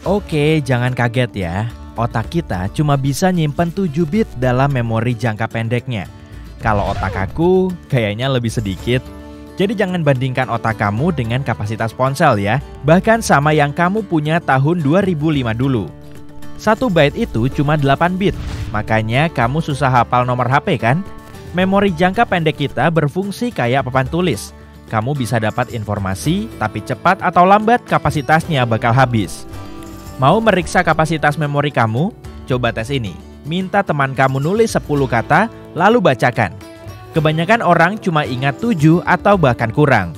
Oke, jangan kaget ya. Otak kita cuma bisa nyimpen 7 bit dalam memori jangka pendeknya. Kalau otak aku, kayaknya lebih sedikit. Jadi jangan bandingkan otak kamu dengan kapasitas ponsel ya. Bahkan sama yang kamu punya tahun 2005 dulu. 1 byte itu cuma 8 bit. Makanya kamu susah hafal nomor HP kan? Memori jangka pendek kita berfungsi kayak papan tulis. Kamu bisa dapat informasi, tapi cepat atau lambat kapasitasnya bakal habis. Mau meriksa kapasitas memori kamu? Coba tes ini. Minta teman kamu nulis 10 kata, lalu bacakan. Kebanyakan orang cuma ingat 7 atau bahkan kurang.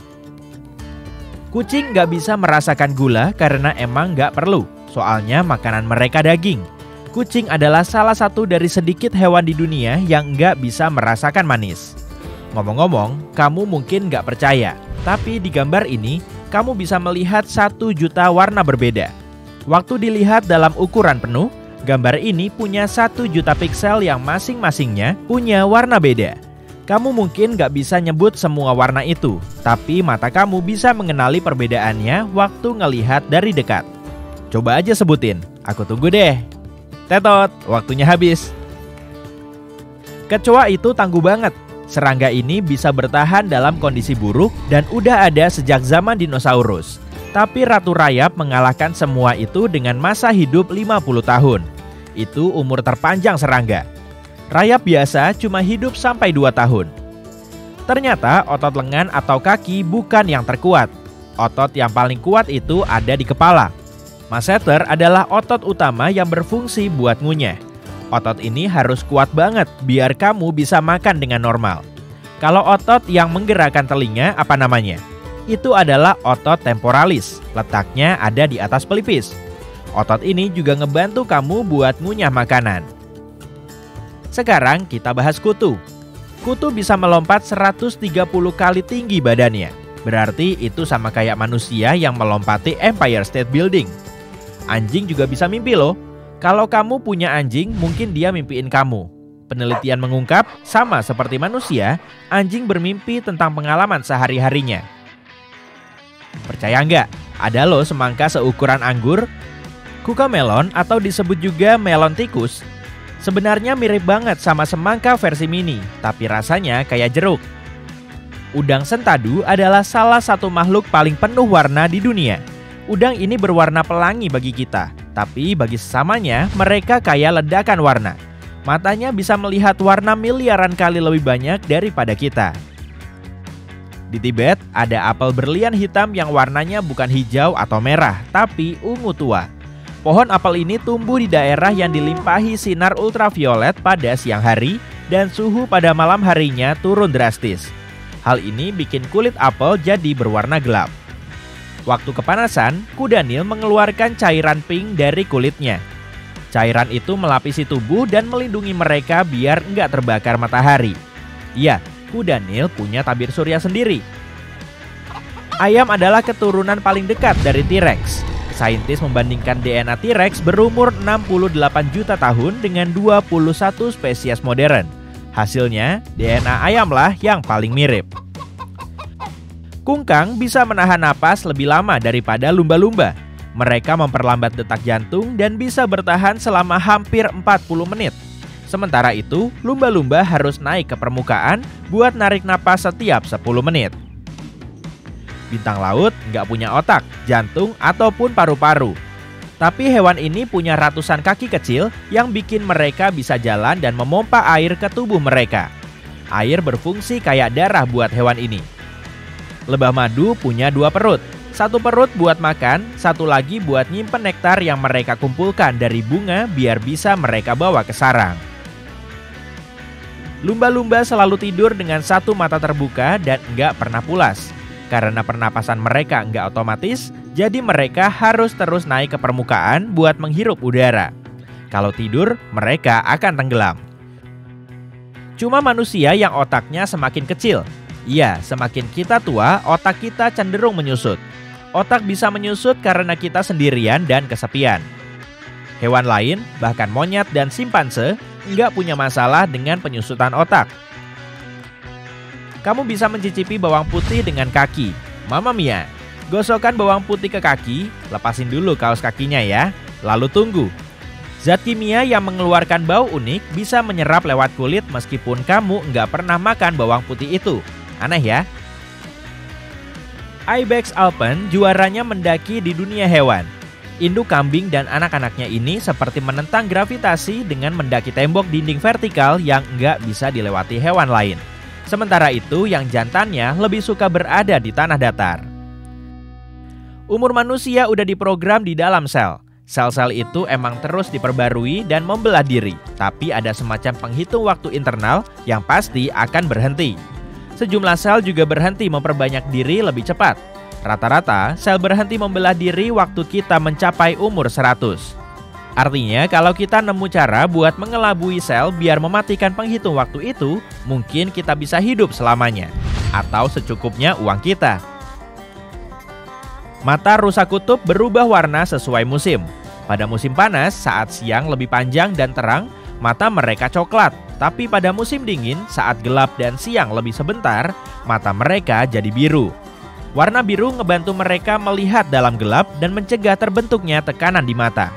Kucing nggak bisa merasakan gula karena emang nggak perlu. Soalnya makanan mereka daging. Kucing adalah salah satu dari sedikit hewan di dunia yang nggak bisa merasakan manis. Ngomong-ngomong, kamu mungkin nggak percaya. Tapi di gambar ini, kamu bisa melihat 1 juta warna berbeda. Waktu dilihat dalam ukuran penuh, gambar ini punya 1 juta piksel yang masing-masingnya punya warna beda. Kamu mungkin nggak bisa nyebut semua warna itu, tapi mata kamu bisa mengenali perbedaannya waktu ngelihat dari dekat. Coba aja sebutin, aku tunggu deh. Tetot, waktunya habis. Kecoa itu tangguh banget. Serangga ini bisa bertahan dalam kondisi buruk dan udah ada sejak zaman dinosaurus. Tapi Ratu Rayap mengalahkan semua itu dengan masa hidup 50 tahun. Itu umur terpanjang serangga. Rayap biasa cuma hidup sampai 2 tahun. Ternyata otot lengan atau kaki bukan yang terkuat. Otot yang paling kuat itu ada di kepala. Masseter adalah otot utama yang berfungsi buat ngunyah. Otot ini harus kuat banget biar kamu bisa makan dengan normal. Kalau otot yang menggerakkan telinga apa namanya? Itu adalah otot temporalis, letaknya ada di atas pelipis. Otot ini juga ngebantu kamu buat ngunyah makanan. Sekarang kita bahas kutu. Kutu bisa melompat 130 kali tinggi badannya. Berarti itu sama kayak manusia yang melompati Empire State Building. Anjing juga bisa mimpi loh. Kalau kamu punya anjing, mungkin dia mimpiin kamu. Penelitian mengungkap, sama seperti manusia, anjing bermimpi tentang pengalaman sehari-harinya. Percaya nggak? Ada loh semangka seukuran anggur. Cucamelon atau disebut juga melon tikus. Sebenarnya mirip banget sama semangka versi mini, tapi rasanya kayak jeruk. Udang sentadu adalah salah satu makhluk paling penuh warna di dunia. Udang ini berwarna pelangi bagi kita, tapi bagi sesamanya mereka kayak ledakan warna. Matanya bisa melihat warna miliaran kali lebih banyak daripada kita. Di Tibet, ada apel berlian hitam yang warnanya bukan hijau atau merah, tapi ungu tua. Pohon apel ini tumbuh di daerah yang dilimpahi sinar ultraviolet pada siang hari dan suhu pada malam harinya turun drastis. Hal ini bikin kulit apel jadi berwarna gelap. Waktu kepanasan, kuda Nil mengeluarkan cairan pink dari kulitnya. Cairan itu melapisi tubuh dan melindungi mereka biar nggak terbakar matahari. Iya, kuda Nil punya tabir surya sendiri. Ayam adalah keturunan paling dekat dari T-Rex. Saintis membandingkan DNA T-Rex berumur 68 juta tahun dengan 21 spesies modern. Hasilnya, DNA ayamlah yang paling mirip. Kungkang bisa menahan napas lebih lama daripada lumba-lumba. Mereka memperlambat detak jantung dan bisa bertahan selama hampir 40 menit. Sementara itu, lumba-lumba harus naik ke permukaan buat narik napas setiap 10 menit. Bintang laut nggak punya otak, jantung, ataupun paru-paru. Tapi hewan ini punya ratusan kaki kecil yang bikin mereka bisa jalan dan memompa air ke tubuh mereka. Air berfungsi kayak darah buat hewan ini. Lebah madu punya 2 perut. 1 perut buat makan, 1 lagi buat nyimpen nektar yang mereka kumpulkan dari bunga biar bisa mereka bawa ke sarang. Lumba-lumba selalu tidur dengan 1 mata terbuka dan nggak pernah pulas. Karena pernapasan mereka nggak otomatis, jadi mereka harus terus naik ke permukaan buat menghirup udara. Kalau tidur, mereka akan tenggelam. Cuma manusia yang otaknya semakin kecil. Iya, semakin kita tua, otak kita cenderung menyusut. Otak bisa menyusut karena kita sendirian dan kesepian. Hewan lain, bahkan monyet dan simpanse, nggak punya masalah dengan penyusutan otak. Kamu bisa mencicipi bawang putih dengan kaki. Mamma mia! Gosokkan bawang putih ke kaki, lepasin dulu kaos kakinya ya, lalu tunggu. Zat kimia yang mengeluarkan bau unik bisa menyerap lewat kulit meskipun kamu nggak pernah makan bawang putih itu. Aneh ya? Ibex Alpen juaranya mendaki di dunia hewan. Induk kambing dan anak-anaknya ini seperti menentang gravitasi dengan mendaki tembok dinding vertikal yang nggak bisa dilewati hewan lain. Sementara itu, yang jantannya lebih suka berada di tanah datar. Umur manusia udah diprogram di dalam sel. Sel-sel itu emang terus diperbarui dan membelah diri, tapi ada semacam penghitung waktu internal yang pasti akan berhenti. Sejumlah sel juga berhenti memperbanyak diri lebih cepat. Rata-rata, sel berhenti membelah diri waktu kita mencapai umur 100. Artinya, kalau kita nemu cara buat mengelabui sel biar mematikan penghitung waktu itu, mungkin kita bisa hidup selamanya. Atau secukupnya uang kita. Mata rusa kutub berubah warna sesuai musim. Pada musim panas, saat siang lebih panjang dan terang, mata mereka coklat. Tapi pada musim dingin, saat gelap dan siang lebih sebentar, mata mereka jadi biru. Warna biru ngebantu mereka melihat dalam gelap dan mencegah terbentuknya tekanan di mata.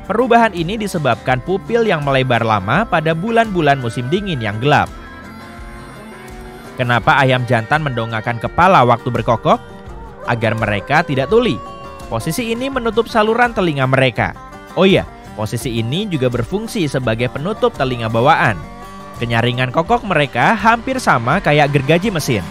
Perubahan ini disebabkan pupil yang melebar lama pada bulan-bulan musim dingin yang gelap. Kenapa ayam jantan mendongakkan kepala waktu berkokok? Agar mereka tidak tuli. Posisi ini menutup saluran telinga mereka. Oh iya, posisi ini juga berfungsi sebagai penutup telinga bawaan. Kenyaringan kokok mereka hampir sama kayak gergaji mesin.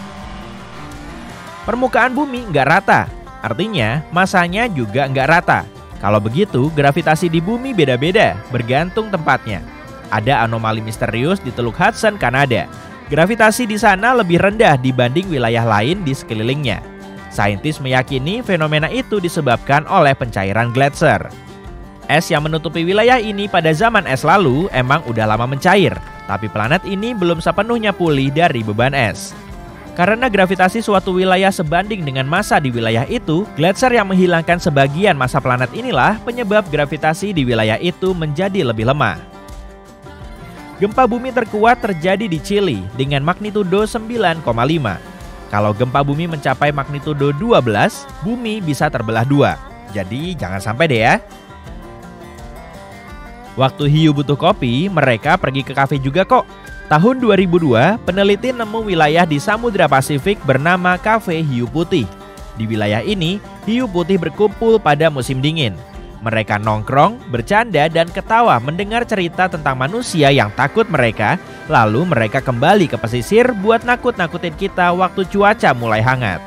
Permukaan bumi nggak rata, artinya masanya juga nggak rata. Kalau begitu, gravitasi di bumi beda-beda, bergantung tempatnya. Ada anomali misterius di Teluk Hudson, Kanada. Gravitasi di sana lebih rendah dibanding wilayah lain di sekelilingnya. Saintis meyakini fenomena itu disebabkan oleh pencairan gletser. Es yang menutupi wilayah ini pada zaman es lalu emang udah lama mencair, tapi planet ini belum sepenuhnya pulih dari beban es. Karena gravitasi suatu wilayah sebanding dengan massa di wilayah itu, gletser yang menghilangkan sebagian massa planet inilah penyebab gravitasi di wilayah itu menjadi lebih lemah. Gempa bumi terkuat terjadi di Chili dengan magnitudo 9,5. Kalau gempa bumi mencapai magnitudo 12, bumi bisa terbelah dua. Jadi jangan sampai deh ya. Waktu hiu butuh kopi, mereka pergi ke kafe juga kok. Tahun 2002, peneliti nemu wilayah di Samudra Pasifik bernama Kafe Hiu Putih. Di wilayah ini, hiu putih berkumpul pada musim dingin. Mereka nongkrong, bercanda, dan ketawa mendengar cerita tentang manusia yang takut mereka. Lalu mereka kembali ke pesisir buat nakut-nakutin kita waktu cuaca mulai hangat.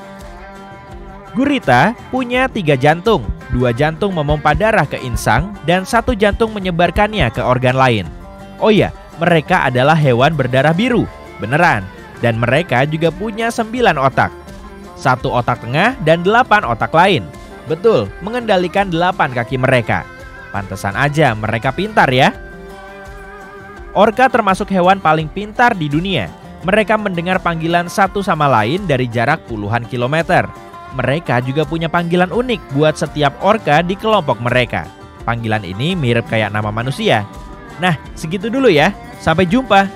Gurita punya 3 jantung. 2 jantung memompa darah ke insang dan 1 jantung menyebarkannya ke organ lain. Oh iya, mereka adalah hewan berdarah biru. Beneran. Dan mereka juga punya 9 otak. 1 otak tengah dan 8 otak lain. Betul, mengendalikan 8 kaki mereka. Pantesan aja mereka pintar ya. Orca termasuk hewan paling pintar di dunia. Mereka mendengar panggilan satu sama lain dari jarak puluhan kilometer. Mereka juga punya panggilan unik buat setiap orca di kelompok mereka. Panggilan ini mirip kayak nama manusia. Nah, segitu dulu ya. Sampai jumpa.